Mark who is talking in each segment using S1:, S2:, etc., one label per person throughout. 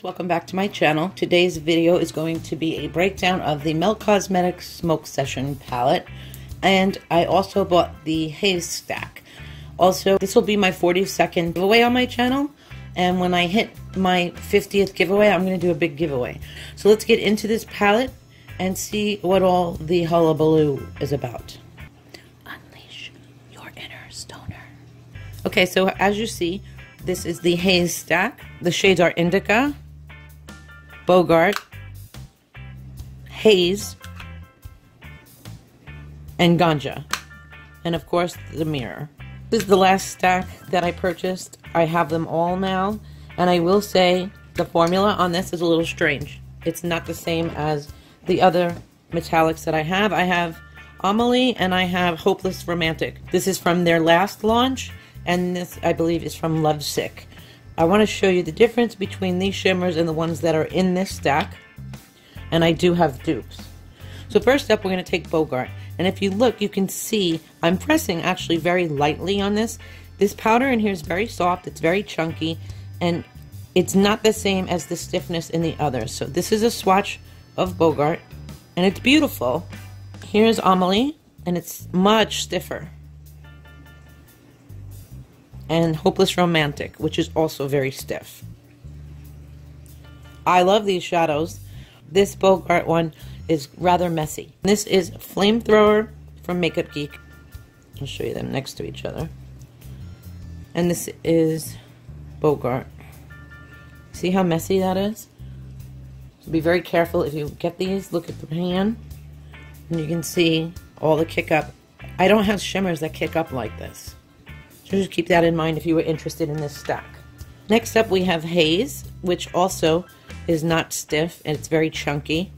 S1: welcome back to my channel. Today's video is going to be a breakdown of the Melt Cosmetics Smoke Session palette, and I also bought the HAZE stack. Also, this will be my 42nd giveaway on my channel, and when I hit my 50th giveaway, I'm going to do a big giveaway. So let's get into this palette and see what all the hullabaloo is about. Unleash your inner stoner. Okay, so as you see, this is the HAZE stack. The shades are Indica, Bogart, HAZE, and Ganja. And of course, the mirror. This is the last stack that I purchased. I have them all now. And I will say, the formula on this is a little strange. It's not the same as the other metallics that I have. I have Amelie and I have Hopeless Romantic. This is from their last launch. And this, I believe, is from Lovesick. I want to show you the difference between these shimmers and the ones that are in this stack. And I do have dupes. So first up, we're going to take Bogart. And if you look, you can see I'm pressing actually very lightly on this. This powder in here is very soft. It's very chunky. And it's not the same as the stiffness in the others. So this is a swatch of Bogart. And it's beautiful. Here's Amelie. And it's much stiffer. And Hopeless Romantic, which is also very stiff. I love these shadows. This Bogart one is rather messy. This is Flamethrower from MAKEUPGEEK. I'll show you them next to each other. And this is Bogart. See how messy that is? So be very careful if you get these. Look at the pan. And you can see all the kick up. I don't have shimmers that kick up like this. So just keep that in mind if you were interested in this stack. Next up we have HAZE, which also is not stiff and it's very chunky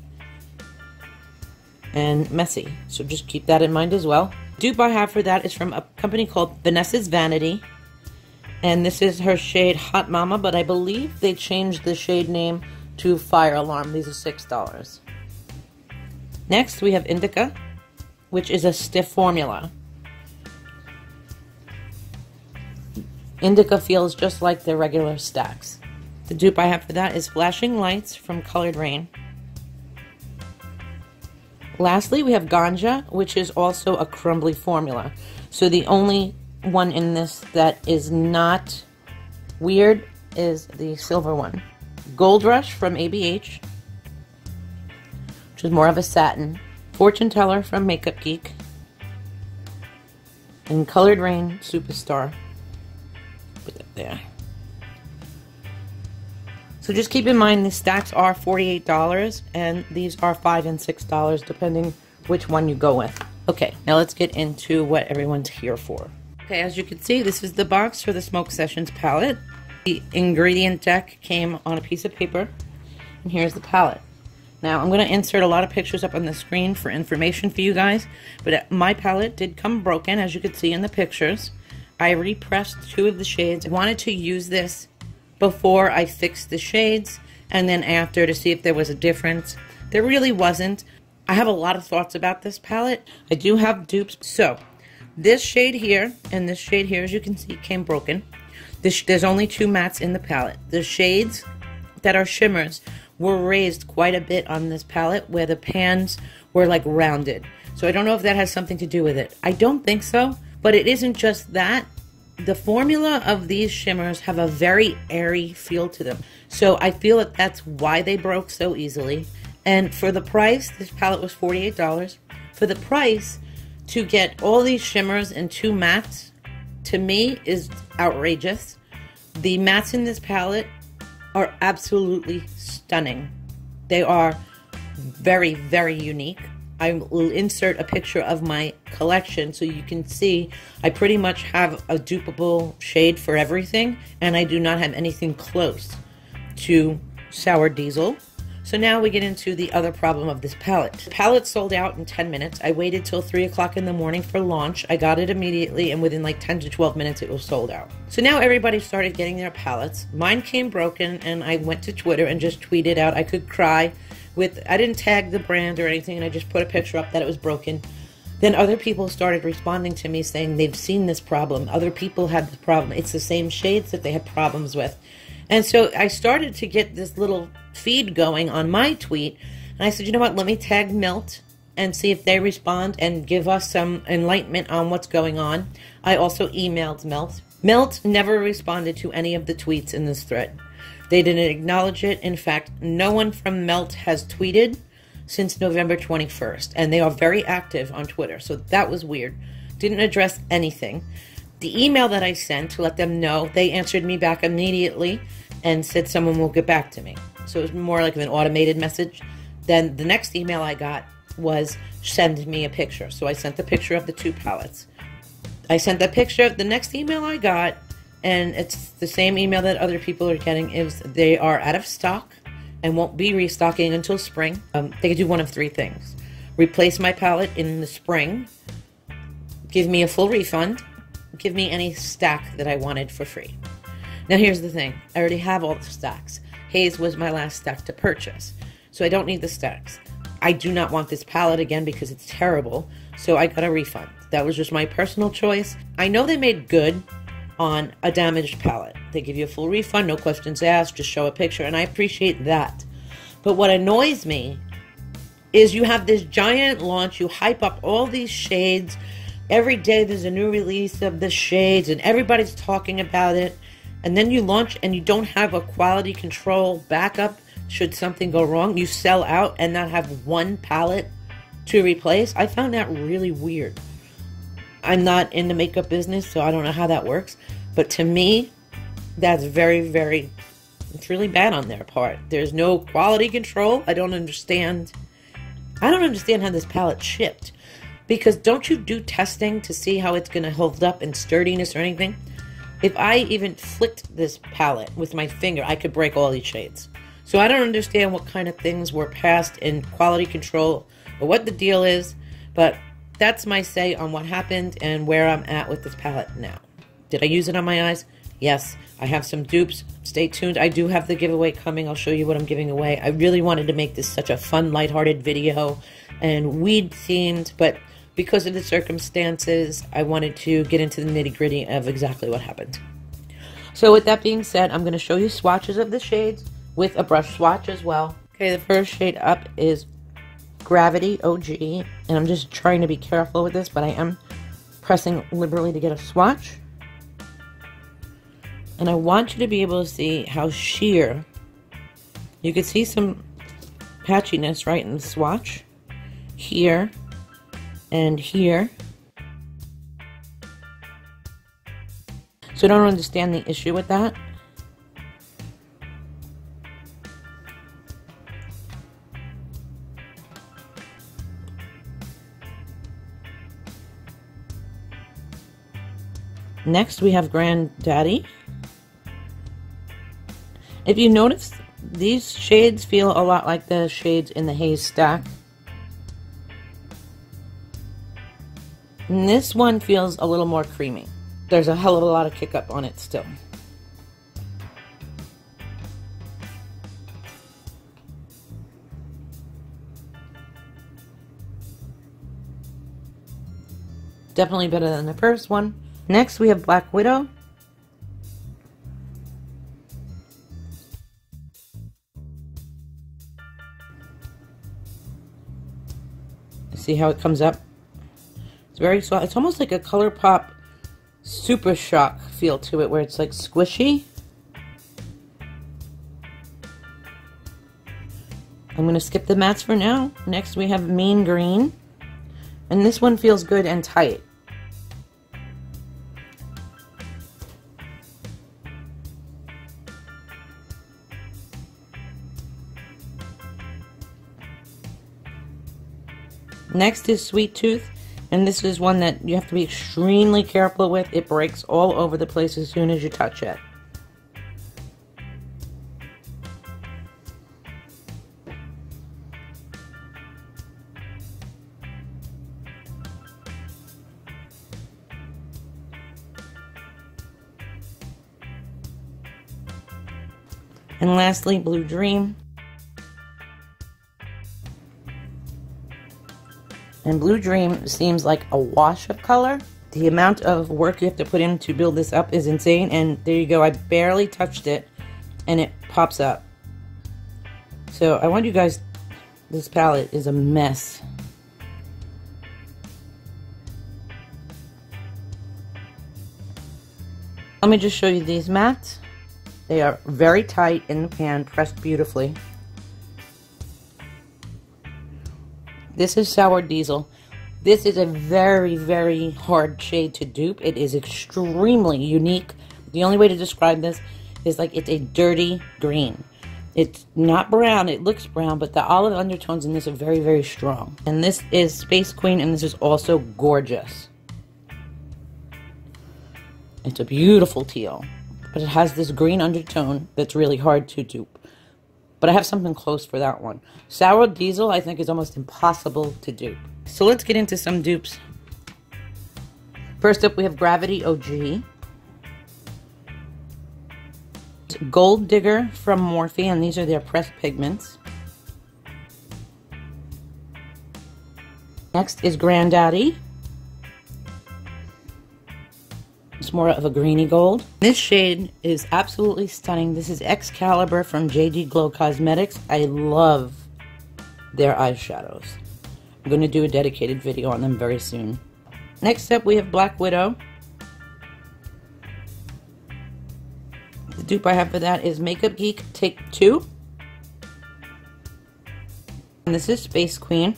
S1: and messy. So just keep that in mind as well. Dupe I have for that is from a company called VANESSAS Vanity. And this is her shade Hot Mama, but I believe they changed the shade name to Fire Alarm. These are $6. Next we have Indica, which is a stiff formula. Indica feels just like their regular stacks. The dupe I have for that is Flashing Lights from Raine. Lastly, we have Ganja, which is also a crumbly formula. So the only one in this that is not weird is the silver one. Gold Rush from ABH, which is more of a satin. Fortune Teller from MAKEUPGEEK. And Raine Superstar. Put that there. So just keep in mind the stacks are $48 and these are $5 and $6 depending which one you go with. Okay, now let's get into what everyone's here for. Okay, as you can see, this is the box for the Smoke Sessions palette. The ingredient deck came on a piece of paper, and here's the palette. Now I'm going to insert a lot of pictures up on the screen for information for you guys, but my palette did come broken, as you can see in the pictures. I repressed 2 of the shades. I wanted to use this before I fixed the shades and then after to see if there was a difference. There really wasn't. I have a lot of thoughts about this palette. I do have dupes. So this shade here and this shade here, as you can see, came broken. There's only 2 mattes in the palette. The shades that are shimmers were raised quite a bit on this palette where the pans were like rounded. So I don't know if that has something to do with it. I don't think so. But it isn't just that. The formula of these shimmers have a very airy feel to them. So I feel that that's why they broke so easily. And for the price, this palette was $48. For the price, to get all these shimmers and 2 mattes, to me, is outrageous. The mattes in this palette are absolutely stunning. They are very, very unique. I will insert a picture of my collection so you can see I pretty much have a dupable shade for everything, and I do not have anything close to Sour Diesel. So now we get into the other problem of this palette. The palette sold out in 10 minutes. I waited till 3 o'clock in the morning for launch. I got it immediately, and within like 10 to 12 minutes it was sold out. So now everybody started getting their palettes. Mine came broken, and I went to Twitter and just tweeted out I could cry. I didn't tag the brand or anything, and I just put a picture up that it was broken. Then other people started responding to me saying they've seen this problem. Other people had this problem. It's the same shades that they had problems with. And so I started to get this little feed going on my tweet. And I said, you know what, let me tag Melt and see if they respond and give us some enlightenment on what's going on. I also emailed Melt. Melt never responded to any of the tweets in this thread. They didn't acknowledge it. In fact, no one from Melt has tweeted since November 21st. And they are very active on Twitter. So that was weird. Didn't address anything. The email that I sent to let them know, they answered me back immediately and said someone will get back to me. So it was more like an automated message. Then the next email I got was send me a picture. So I sent the picture of the 2 palettes. I sent the picture. The next email I got, and it's the same email that other people are getting, is they are out of stock and won't be restocking until spring. They could do one of 3 things. Replace my palette in the spring, give me a full refund, give me any stack that I wanted for free. Now here's the thing. I already have all the stacks. HAZE was my last stack to purchase. So I don't need the stacks. I do not want this palette again because it's terrible. So I got a refund. That was just my personal choice. I know they made good on a damaged palette. They give you a full refund, no questions asked, just show a picture, and I appreciate that. But what annoys me is you have this giant launch, you hype up all these shades. Every day there's a new release of the shades and everybody's talking about it. And then you launch and you don't have a quality control backup should something go wrong. You sell out and not have one palette to replace. I found that really weird. I'm not in the makeup business, so I don't know how that works. But to me, that's it's really bad on their part. There's no quality control. I don't understand how this palette shipped. Because don't you do testing to see how it's going to hold up in sturdiness or anything? If I even flicked this palette with my finger, I could break all these shades. So I don't understand what kind of things were passed in quality control or what the deal is. But that's my say on what happened and where I'm at with this palette now. Did I use it on my eyes? Yes. I have some dupes. Stay tuned. I do have the giveaway coming. I'll show you what I'm giving away. I really wanted to make this such a fun, lighthearted video and weed themed, but because of the circumstances, I wanted to get into the nitty-gritty of exactly what happened. So with that being said, I'm going to show you swatches of the shades with a brush swatch as well. Okay, the first shade up is Gravity OG, and I'm just trying to be careful with this, but I am pressing liberally to get a swatch. And I want you to be able to see how sheer. You can see some patchiness right in the swatch. Here and here. So I don't understand the issue with that. Next we have Granddaddy. If you notice, these shades feel a lot like the shades in the HAZE stack. And this one feels a little more creamy. There's a hell of a lot of kick up on it still. Definitely better than the first one. Next we have Black Widow. See how it comes up? It's very soft. It's almost like a ColourPop Super Shock feel to it, where it's like squishy. I'm going to skip the mattes for now. Next we have Mean Green. And this one feels good and tight. Next is Sweet Tooth, and this is one that you have to be extremely careful with. It breaks all over the place as soon as you touch it. And lastly, Blue Dream. And Blue Dream seems like a wash of color. The amount of work you have to put in to build this up is insane. And there you go, I barely touched it. and it pops up. So I want you guys, this palette is a mess. Let me just show you these mattes. They are very tight in the pan, pressed beautifully. This is Sour Diesel. This is a very, very hard shade to dupe. It is extremely unique. The only way to describe this is like it's a dirty green. It's not brown, it looks brown, but the olive undertones in this are very, very strong. And this is Space Queen, and this is also gorgeous. It's a beautiful teal, but it has this green undertone that's really hard to dupe. But I have something close for that one. Sour Diesel, I think, is almost impossible to dupe. So let's get into some dupes. First up, we have Gravity OG. Gold Digger from Morphe, and these are their pressed pigments. Next is Granddaddy. It's more of a greeny gold. This shade is absolutely stunning. This is Excalibur from JD Glow Cosmetics. I love their eyeshadows. I'm going to do a dedicated video on them very soon. Next up, we have Black Widow. The dupe I have for that is MAKEUPGEEK Take 2. And this is Space Queen.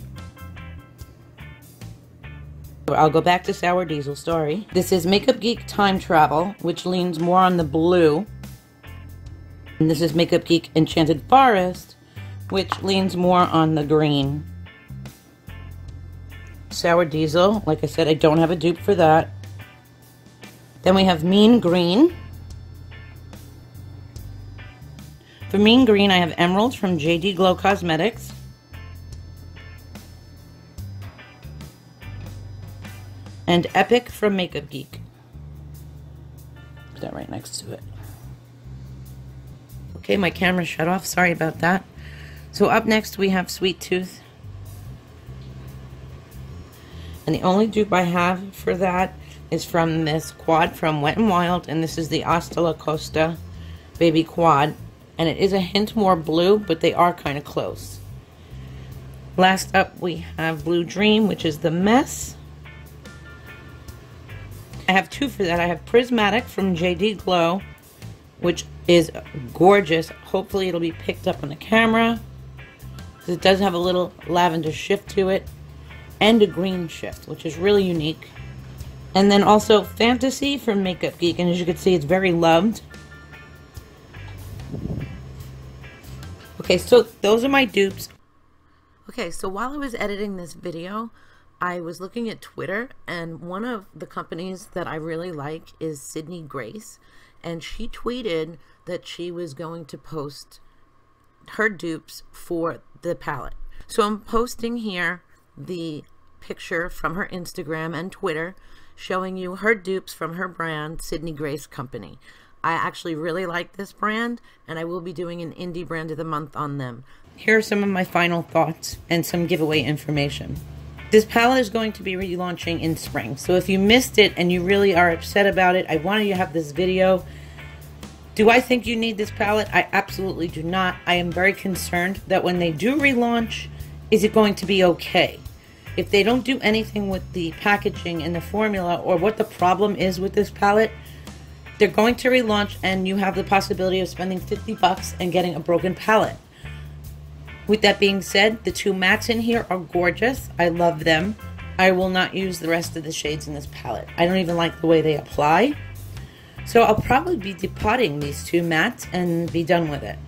S1: I'll go back to Sour Diesel, sorry. This is MAKEUPGEEK Time Travel, which leans more on the blue. And this is MAKEUPGEEK Enchanted Forest, which leans more on the green. Sour Diesel, like I said, I don't have a dupe for that. Then we have Mean Green. For Mean Green, I have Emerald from JD Glow Cosmetics. And Epic from MAKEUPGEEK. Put that right next to it. Okay, my camera shut off. Sorry about that. So up next we have Sweet Tooth. And the only dupe I have for that is from this quad from Wet n Wild. And this is the Hasta La Costa Baby Quad. And it is a hint more blue, but they are kind of close. Last up we have Blue Dream, which is the Mess. I have two for that. I have Prismatic from JD Glow, which is gorgeous. Hopefully it'll be picked up on the camera, because it does have a little lavender shift to it, and a green shift, which is really unique. And then also Fantasy from MAKEUPGEEK, and as you can see, it's very loved. Okay, so those are my dupes. Okay, so while I was editing this video, I was looking at Twitter, and one of the companies that I really like is Sydney Grace, and she tweeted that she was going to post her dupes for the palette. So I'm posting here the picture from her Instagram and Twitter showing you her dupes from her brand, Sydney Grace Company. I actually really like this brand, and I will be doing an Indie Brand of the Month on them. Here are some of my final thoughts and some giveaway information. This palette is going to be relaunching in spring, so if you missed it and you really are upset about it, I wanted you to have this video. Do I think you need this palette? I absolutely do not. I am very concerned that when they do relaunch, is it going to be okay? If they don't do anything with the packaging and the formula, or what the problem is with this palette, they're going to relaunch and you have the possibility of spending 50 bucks and getting a broken palette. With that being said, the two mattes in here are gorgeous. I love them. I will not use the rest of the shades in this palette. I don't even like the way they apply. So I'll probably be depotting these two mattes and be done with it.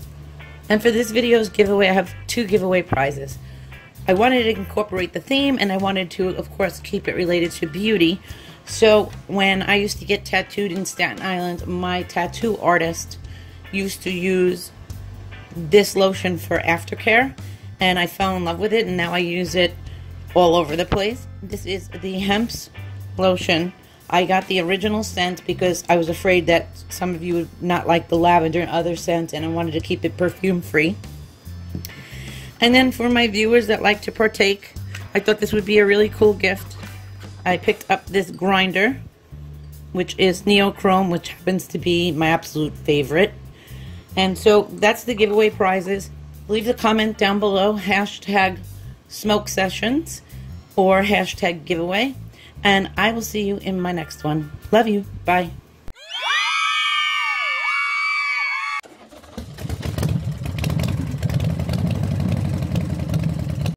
S1: And for this video's giveaway, I have two giveaway prizes. I wanted to incorporate the theme, and I wanted to, of course, keep it related to beauty. So when I used to get tattooed in Staten Island, my tattoo artist used to use this lotion for aftercare, and I fell in love with it, and now I use it all over the place. This is the Hemp's lotion. I got the original scent because I was afraid that some of you would not like the lavender and other scents, and I wanted to keep it perfume free. And then for my viewers that like to partake, I thought this would be a really cool gift. I picked up this grinder, which is Neochrome, which happens to be my absolute favorite. And so that's the giveaway prizes. Leave the comment down below, hashtag smoke sessions or hashtag giveaway. And I will see you in my next one. Love you. Bye.